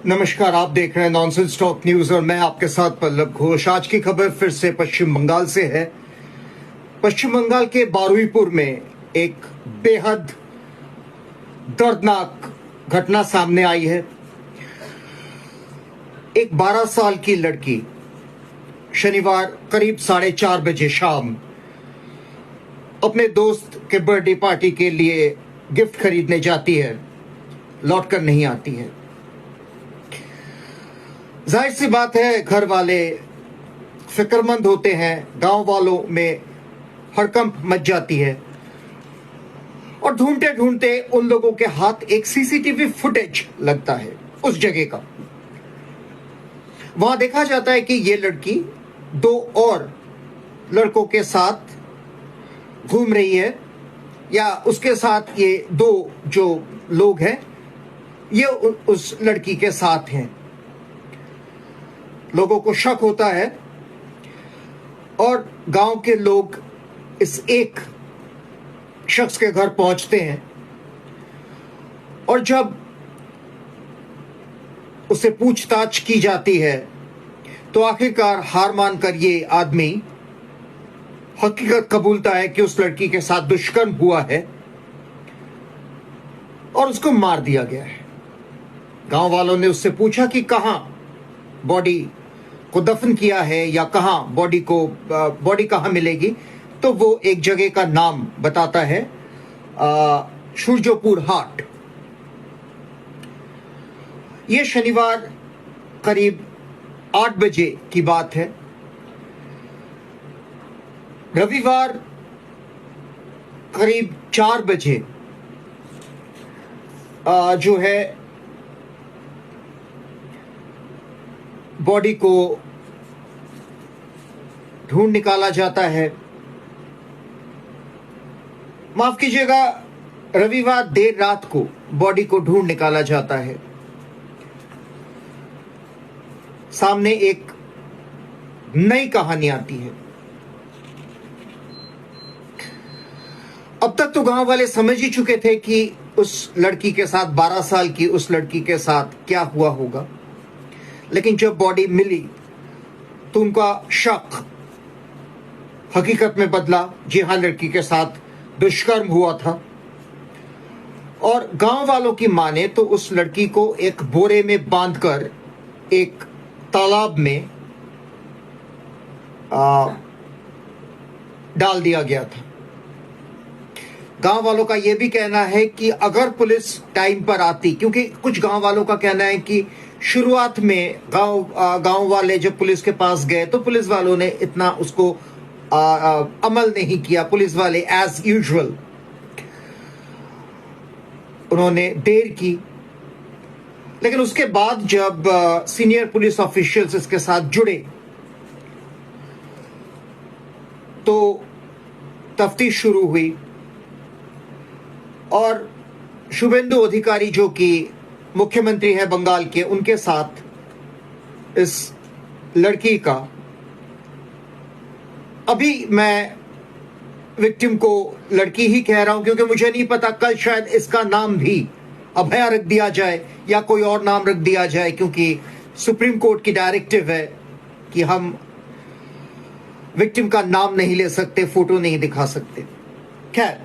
नमस्कार, आप देख रहे हैं नॉनसेंस टॉक न्यूज और मैं आपके साथ पल्लव घोष। आज की खबर फिर से पश्चिम बंगाल से है। पश्चिम बंगाल के बारुईपुर में एक बेहद दर्दनाक घटना सामने आई है। एक 12 साल की लड़की शनिवार करीब 4:30 बजे शाम अपने दोस्त के बर्थडे पार्टी के लिए गिफ्ट खरीदने जाती है, लौटकर नहीं आती है। जाहिर सी बात है, घर वाले फिक्रमंद होते हैं, गांव वालों में हड़कंप मच जाती है और ढूंढते ढूंढते उन लोगों के हाथ एक सीसीटीवी फुटेज लगता है उस जगह का। वहां देखा जाता है कि ये लड़की 2 और लड़कों के साथ घूम रही है, या उसके साथ ये 2 जो लोग हैं ये उस लड़की के साथ हैं। लोगों को शक होता है और गांव के लोग इस एक शख्स के घर पहुंचते हैं और जब उससे पूछताछ की जाती है तो आखिरकार हार मानकर ये आदमी हकीकत कबूलता है कि उस लड़की के साथ दुष्कर्म हुआ है और उसको मार दिया गया है। गांव वालों ने उससे पूछा कि कहां बॉडी को दफन किया है या कहां बॉडी कहां मिलेगी, तो वो एक जगह का नाम बताता है, सूर्यपुर हाट। ये शनिवार करीब 8 बजे की बात है। रविवार करीब 4 बजे जो है बॉडी को ढूंढ निकाला जाता है। माफ कीजिएगा, रविवार देर रात को बॉडी को ढूंढ निकाला जाता है। सामने एक नई कहानी आती है। अब तक तो गांव वाले समझ ही चुके थे कि उस लड़की के साथ, 12 साल की उस लड़की के साथ क्या हुआ होगा, लेकिन जब बॉडी मिली तो उनका शक हकीकत में बदला। जी हां, लड़की के साथ दुष्कर्म हुआ था और गांव वालों की माने तो उस लड़की को एक बोरे में बांधकर एक तालाब में डाल दिया गया था। गांव वालों का यह भी कहना है कि अगर पुलिस टाइम पर आती, क्योंकि कुछ गांव वालों का कहना है कि शुरुआत में गांव वाले जब पुलिस के पास गए तो पुलिस वालों ने इतना उसको अमल नहीं किया। पुलिस वाले एज यूजुअल उन्होंने देर की, लेकिन उसके बाद जब सीनियर पुलिस ऑफिशियल्स इसके साथ जुड़े तो तफ्तीश शुरू हुई और शुभेंदु अधिकारी जो कि मुख्यमंत्री है बंगाल के, उनके साथ इस लड़की का, अभी मैं विक्टिम को लड़की ही कह रहा हूं क्योंकि मुझे नहीं पता, कल शायद इसका नाम भी अभया रख दिया जाए या कोई और नाम रख दिया जाए, क्योंकि सुप्रीम कोर्ट की डायरेक्टिव है कि हम विक्टिम का नाम नहीं ले सकते, फोटो नहीं दिखा सकते। खैर,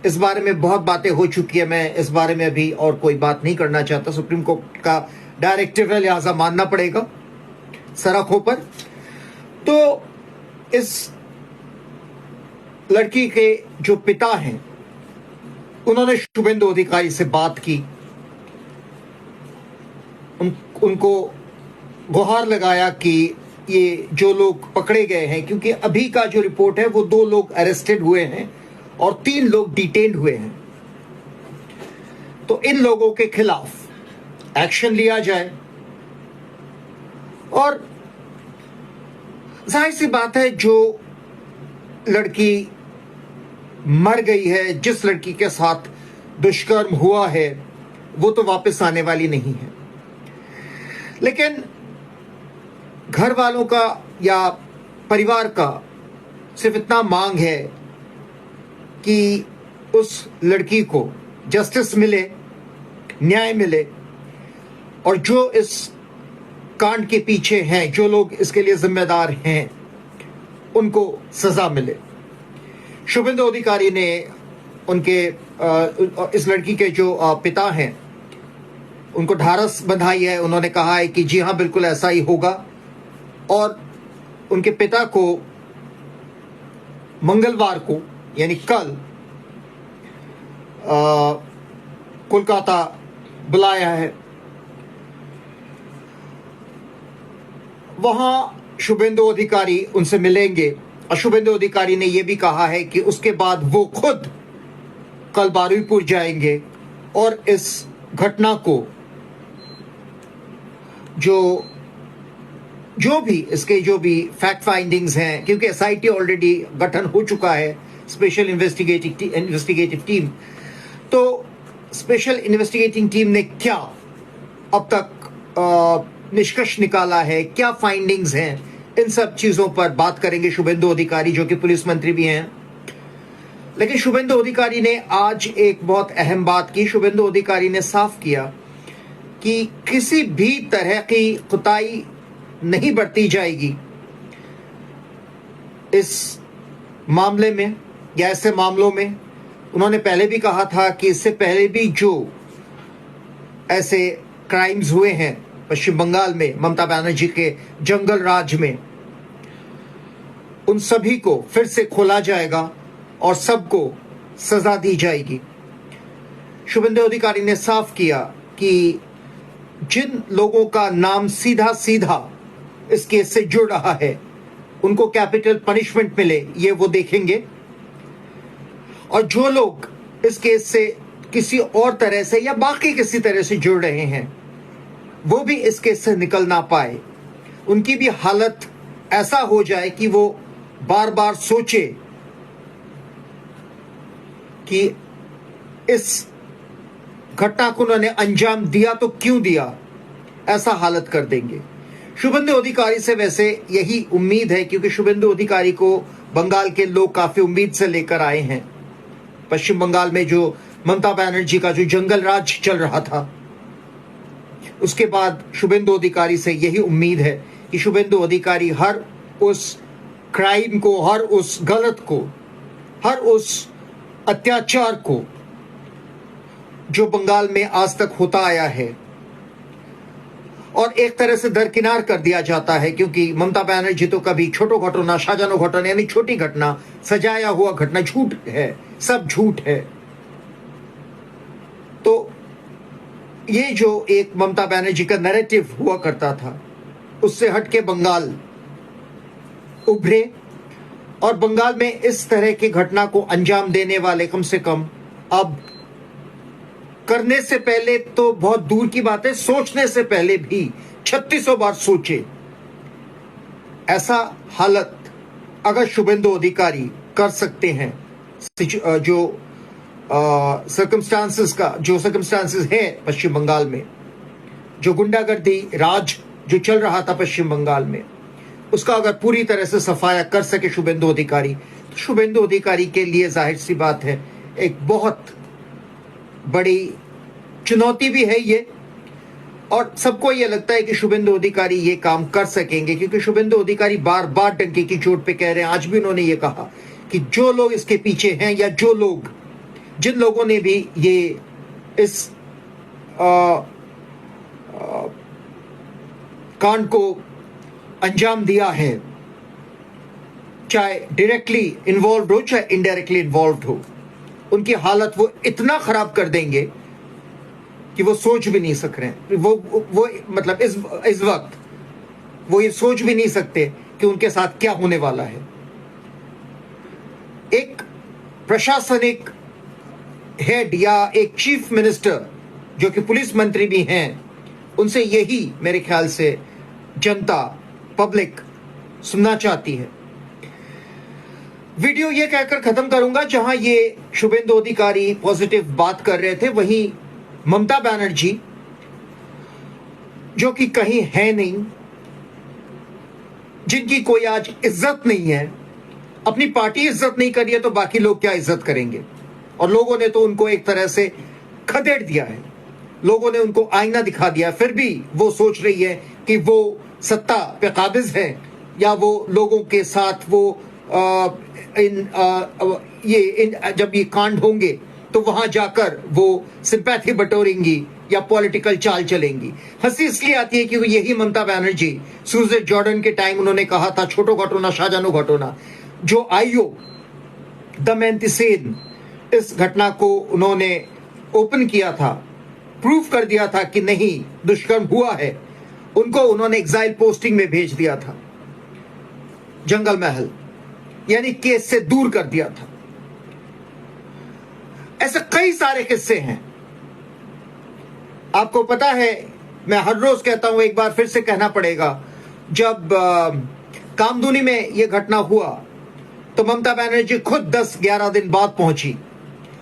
इस बारे में बहुत बातें हो चुकी है, मैं इस बारे में अभी और कोई बात नहीं करना चाहता। सुप्रीम कोर्ट का डायरेक्टिव है, लिहाजा मानना पड़ेगा सड़कों पर। तो इस लड़की के जो पिता हैं उन्होंने शुभेंदु अधिकारी से बात की, उनको गुहार लगाया कि ये जो लोग पकड़े गए हैं, क्योंकि अभी का जो रिपोर्ट है वो 2 लोग अरेस्टेड हुए हैं और 3 लोग डिटेन्ड हुए हैं, तो इन लोगों के खिलाफ एक्शन लिया जाए। और जाहिर सी बात है, जो लड़की मर गई है, जिस लड़की के साथ दुष्कर्म हुआ है, वो तो वापस आने वाली नहीं है। लेकिन घर वालों का या परिवार का सिर्फ इतना मांग है कि उस लड़की को जस्टिस मिले, न्याय मिले और जो इस कांड के पीछे हैं, जो लोग इसके लिए जिम्मेदार हैं, उनको सजा मिले। शुभेंदु अधिकारी ने उनके इस लड़की के जो पिता हैं उनको ढारस बंधाई है। उन्होंने कहा है कि जी हां, बिल्कुल ऐसा ही होगा, और उनके पिता को मंगलवार को यानी कल कोलकाता बुलाया है। वहां शुभेंदु अधिकारी उनसे मिलेंगे, और शुभेंदु अधिकारी ने यह भी कहा है कि उसके बाद वो खुद कल बारुईपुर जाएंगे और इस घटना को जो भी फैक्ट फाइंडिंग्स हैं, क्योंकि एसआईटी ऑलरेडी गठन हो चुका है, स्पेशल इन्वेस्टिगेटिव टीम, तो स्पेशल इन्वेस्टिगेटिंग टीम ने क्या अब तक निष्कर्ष निकाला है, क्या फाइंडिंग्स हैं, इन सब चीजों पर बात करेंगे शुभेंदु अधिकारी, जो कि पुलिस मंत्री भी हैं। लेकिन शुभेंदु अधिकारी ने आज एक बहुत अहम बात की। शुभेंदु अधिकारी ने साफ किया कि किसी भी तरह की कुताही नहीं बरती जाएगी इस मामले में या ऐसे मामलों में। उन्होंने पहले भी कहा था कि इससे पहले भी जो ऐसे क्राइम्स हुए हैं पश्चिम बंगाल में, ममता बनर्जी के जंगल राज में, उन सभी को फिर से खोला जाएगा और सबको सजा दी जाएगी। शुभेंदु अधिकारी ने साफ किया कि जिन लोगों का नाम सीधा सीधा इस केस से जुड़ रहा है उनको कैपिटल पनिशमेंट मिले, ये वो देखेंगे, और जो लोग इस केस से किसी और तरह से या बाकी किसी तरह से जुड़ रहे हैं वो भी इस केस से निकल ना पाए, उनकी भी हालत ऐसा हो जाए कि वो बार बार सोचे कि इस घटना को उन्होंने अंजाम दिया तो क्यों दिया, ऐसा हालत कर देंगे। शुभेंदु अधिकारी से वैसे यही उम्मीद है, क्योंकि शुभेंदु अधिकारी को बंगाल के लोग काफी उम्मीद से लेकर आए हैं। पश्चिम बंगाल में जो ममता बनर्जी का जो जंगल राज चल रहा था, उसके बाद शुभेंदु अधिकारी से यही उम्मीद है कि शुभेंदु अधिकारी हर उस क्राइम को, हर उस गलत को, हर उस अत्याचार को जो बंगाल में आज तक होता आया है और एक तरह से दरकिनार कर दिया जाता है, क्योंकि ममता बनर्जी तो कभी छोटो घटना, साजानो घटना यानी छोटी घटना, सजाया हुआ घटना, झूठ है, सब झूठ है। तो ये जो एक ममता बनर्जी का नैरेटिव हुआ करता था, उससे हटके बंगाल उभरे, और बंगाल में इस तरह की घटना को अंजाम देने वाले कम से कम अब करने से पहले तो बहुत दूर की बात है, सोचने से पहले भी 3600 बार सोचे। ऐसा हालत अगर शुभेंदु अधिकारी कर सकते हैं, जो सर्कमस्टांसेस है पश्चिम बंगाल में, जो गुंडागर्दी राज जो चल रहा था पश्चिम बंगाल में, उसका अगर पूरी तरह से सफाया कर सके शुभेंदु अधिकारी, तो शुभेंदु अधिकारी के लिए जाहिर सी बात है एक बहुत बड़ी चुनौती भी है ये, और सबको ये लगता है कि शुभेंदु अधिकारी ये काम कर सकेंगे, क्योंकि शुभेंदु अधिकारी बार बार डंके की चोट पे कह रहे हैं। आज भी उन्होंने ये कहा कि जो लोग इसके पीछे हैं या जिन लोगों ने भी ये इस कांड को अंजाम दिया है, चाहे डायरेक्टली इन्वॉल्व हो चाहे इनडायरेक्टली इन्वॉल्व हो, उनकी हालत वो इतना खराब कर देंगे कि वो सोच भी नहीं सक रहे हैं। वो मतलब इस वक्त वो ये सोच भी नहीं सकते कि उनके साथ क्या होने वाला है। एक प्रशासनिक हेड या एक चीफ मिनिस्टर जो कि पुलिस मंत्री भी हैं, उनसे यही मेरे ख्याल से जनता, पब्लिक सुनना चाहती है। वीडियो ये कहकर खत्म करूंगा, जहां ये शुभेंदु अधिकारी पॉजिटिव बात कर रहे थे, वहीं ममता बनर्जी जो कि कहीं है नहीं, जिनकी कोई आज इज्जत नहीं है, अपनी पार्टी इज्जत नहीं करी है तो बाकी लोग क्या इज्जत करेंगे, और लोगों ने तो उनको एक तरह से खदेड़ दिया है। लोगों ने उनको आईना दिखा दिया, फिर भी वो सोच रही है कि वो सत्ता पे काबिज है, या वो लोगों के साथ वो जब ये कांड होंगे तो वहां जाकर वो सिंपैथी बटोरेंगी या पॉलिटिकल चाल चलेंगी। हंसी इसलिए आती है क्योंकि यही ममता बनर्जी सूजेट जॉर्डन के टाइम उन्होंने कहा था, छोटो घटोना शाहजानो घटोना, जो आईओ दमयंती सेन, इस घटना को उन्होंने ओपन किया था, प्रूव कर दिया था कि नहीं दुष्कर्म हुआ है, उनको उन्होंने एग्जाइल पोस्टिंग में भेज दिया था, जंगल महल, यानी केस से दूर कर दिया था। ऐसे कई सारे किस्से हैं। आपको पता है, मैं हर रोज कहता हूं, एक बार फिर से कहना पड़ेगा, जब कामदुनी में यह घटना हुआ तो ममता बनर्जी खुद 10-11 दिन बाद पहुंची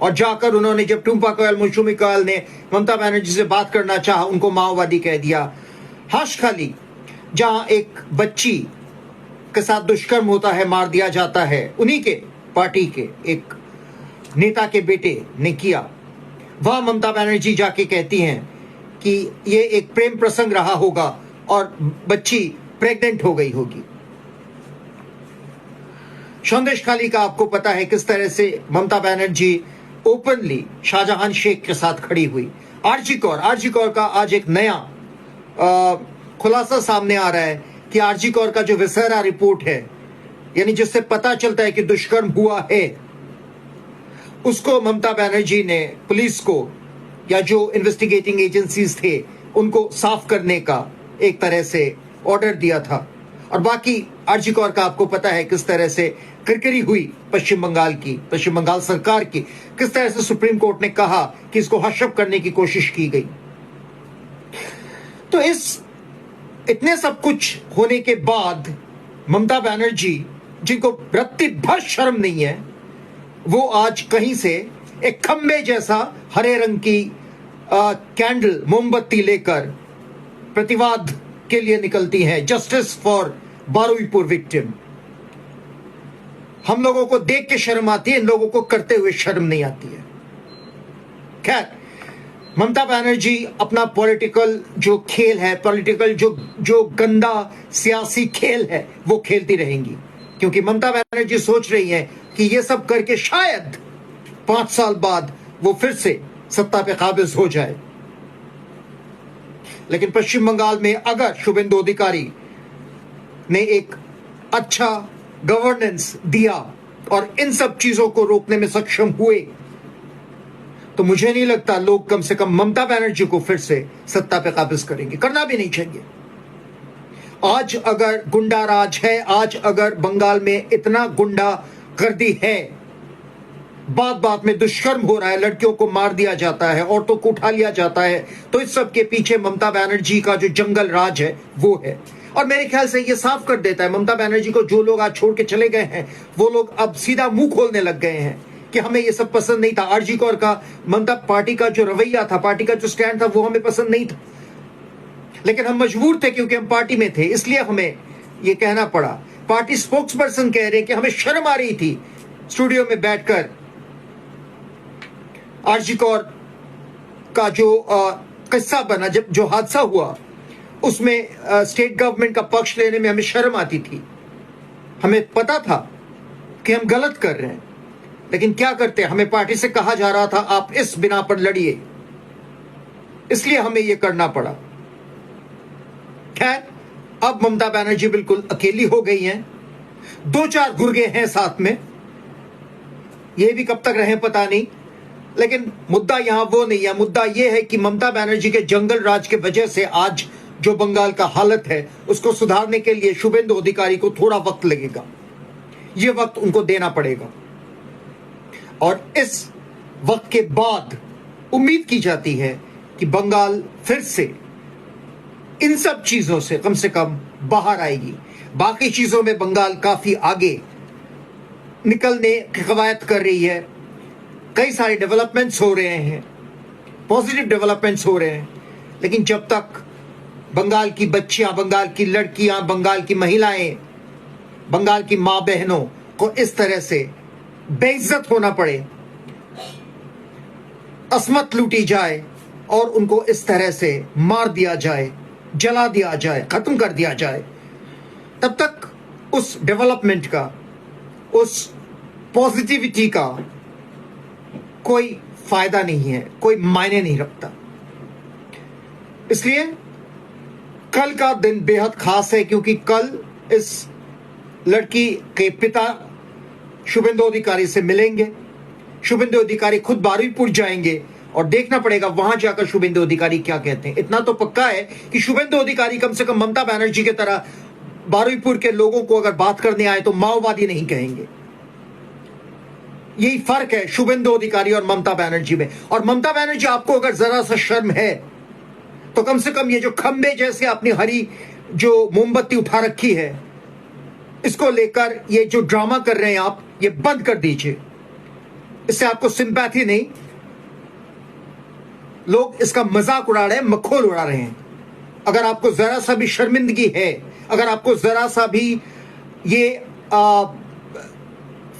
और जाकर उन्होंने, जब टुम्पा कोयल मुशुमी कोयल ने ममता बनर्जी से बात करना चाहा, उनको माओवादी कह दिया। हाशखाली जहां एक बच्ची के साथ दुष्कर्म होता है, मार दिया जाता है, उन्हीं के पार्टी के एक नेता के बेटे ने किया, वहां ममता बनर्जी जाके कहती हैं कि ये एक प्रेम प्रसंग रहा होगा और बच्ची प्रेग्नेंट हो गई होगी। संदेशखाली का आपको पता है किस तरह से ममता बनर्जी ओपनली शाहजहां शेख के साथ खड़ी हुई। आरजी कौर का आज एक नया खुलासा सामने आ रहा है कि आरजी कौर का जो विसेरा रिपोर्ट है, यानी जिससे पता चलता है कि दुष्कर्म हुआ है, उसको ममता बनर्जी ने पुलिस को या जो इन्वेस्टिगेटिंग एजेंसीज थे उनको साफ करने का एक तरह से ऑर्डर दिया था। और बाकी आरजी कौर का आपको पता है किस तरह से किरकिरी हुई पश्चिम बंगाल सरकार की, किस तरह से सुप्रीम कोर्ट ने कहा कि इसको हशप करने की कोशिश की गई। तो इतने सब कुछ होने के बाद ममता बनर्जी, जिनको रत्ती भर शर्म नहीं है, वो आज कहीं से एक खंबे जैसा हरे रंग की कैंडल, मोमबत्ती लेकर प्रतिवाद के लिए निकलती हैं, जस्टिस फॉर बारुईपुर विक्टिम। हम लोगों को देख के शर्म आती है, इन लोगों को करते हुए शर्म नहीं आती है। खैर, ममता बनर्जी अपना पॉलिटिकल जो खेल है, पॉलिटिकल जो गंदा सियासी खेल है, वो खेलती रहेंगी, क्योंकि ममता बनर्जी सोच रही है कि ये सब करके शायद 5 साल बाद वो फिर से सत्ता पे काबिज हो जाए। लेकिन पश्चिम बंगाल में अगर शुभेंदु अधिकारी ने एक अच्छा गवर्नेंस दिया और इन सब चीजों को रोकने में सक्षम हुए, तो मुझे नहीं लगता लोग कम से कम ममता बनर्जी को फिर से सत्ता पे काबिज करेंगे, करना भी नहीं चाहिए। आज अगर गुंडा राज है, आज अगर बंगाल में इतना गुंडा गर्दी है, बात बात में दुष्कर्म हो रहा है, लड़कियों को मार दिया जाता है, औरतों को उठा लिया जाता है, तो इस सब के पीछे ममता बनर्जी का जो जंगल राज है वो है। और मेरे ख्याल से ये साफ कर देता है ममता बनर्जी को, जो लोग आज छोड़ के चले गए हैं वो लोग अब सीधा मुंह खोलने लग गए हैं कि हमें ये सब पसंद नहीं था। आरजी कौर का, ममता पार्टी का जो रवैया था, पार्टी का जो स्टैंड था, वो हमें पसंद नहीं था, लेकिन हम मजबूर थे क्योंकि हम पार्टी में थे, इसलिए हमें ये कहना पड़ा। पार्टी स्पोक्स पर्सन कह रहे कि हमें शर्म आ रही थी स्टूडियो में बैठकर आरजी कौर का जो किस्सा बना, जब जो हादसा हुआ उसमें स्टेट गवर्नमेंट का पक्ष लेने में हमें शर्म आती थी। हमें पता था कि हम गलत कर रहे हैं, लेकिन क्या करते, हमें पार्टी से कहा जा रहा था आप इस बिना पर लड़िए, इसलिए हमें यह करना पड़ा। खैर, अब ममता बनर्जी बिल्कुल अकेली हो गई हैं, 2-4 गुर्गे हैं साथ में, ये भी कब तक रहे पता नहीं, लेकिन मुद्दा यहां वो नहीं है। मुद्दा यह है कि ममता बनर्जी के जंगल राज के वजह से आज जो बंगाल का हालत है उसको सुधारने के लिए शुभेंदु अधिकारी को थोड़ा वक्त लगेगा, यह वक्त उनको देना पड़ेगा। और इस वक्त के बाद उम्मीद की जाती है कि बंगाल फिर से इन सब चीजों से कम बाहर आएगी। बाकी चीजों में बंगाल काफी आगे निकलने की कवायद कर रही है, कई सारे डेवलपमेंट्स हो रहे हैं, पॉजिटिव डेवलपमेंट्स हो रहे हैं, लेकिन जब तक बंगाल की बच्चियां, बंगाल की लड़कियां, बंगाल की महिलाएं, बंगाल की मां बहनों को इस तरह से बेइज्जत होना पड़े, असमत लूटी जाए, और उनको इस तरह से मार दिया जाए, जला दिया जाए, खत्म कर दिया जाए, तब तक उस डेवलपमेंट का, उस पॉजिटिविटी का कोई फायदा नहीं है, कोई मायने नहीं रखता। इसलिए कल का दिन बेहद खास है, क्योंकि कल इस लड़की के पिता शुभेंदु अधिकारी से मिलेंगे। शुभेंदु अधिकारी खुद बारुईपुर जाएंगे और देखना पड़ेगा वहां जाकर शुभेंदु अधिकारी क्या कहते हैं। इतना तो पक्का है कि शुभेंदु अधिकारी कम से कम ममता बनर्जी की तरह बारुईपुर के लोगों को अगर बात करने आए तो माओवादी नहीं कहेंगे। यही फर्क है शुभेंदु अधिकारी और ममता बनर्जी में। और ममता बनर्जी, आपको अगर जरा सा शर्म है तो कम से कम ये जो खंबे जैसे अपनी हरी जो मोमबत्ती उठा रखी है, इसको लेकर ये जो ड्रामा कर रहे हैं आप, ये बंद कर दीजिए। इससे आपको सिंपैथी नहीं, लोग इसका मजाक उड़ा रहे हैं, मखौल उड़ा रहे हैं। अगर आपको जरा सा भी शर्मिंदगी है, अगर आपको जरा सा भी ये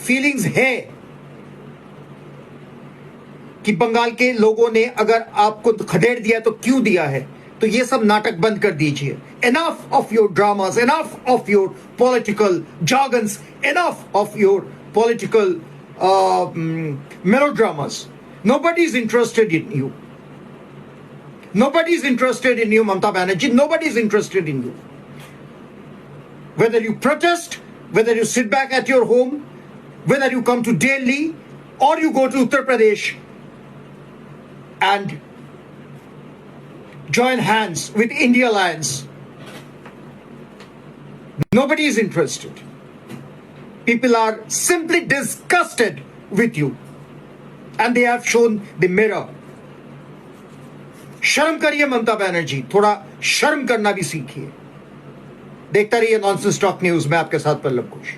फीलिंग्स है कि बंगाल के लोगों ने अगर आपको खदेड़ दिया तो क्यों दिया है, तो ये सब नाटक बंद कर दीजिए। Enough of your dramas, enough of your political jargons, enough of your political melodramas. Nobody is interested in you. Nobody is interested in you, Mamata Banerjee. Nobody is interested in you. Whether you protest, whether you sit back at your home, whether you come to Delhi or you go to Uttar Pradesh and join hands with India Alliance, nobody is interested. People are simply disgusted with you, and they have shown the mirror. शर्म करिए ममता बनर्जी, थोड़ा शर्म करना भी सीखिए। देखता रहिए nonsense talk news में आपके साथ पल्लव घोष।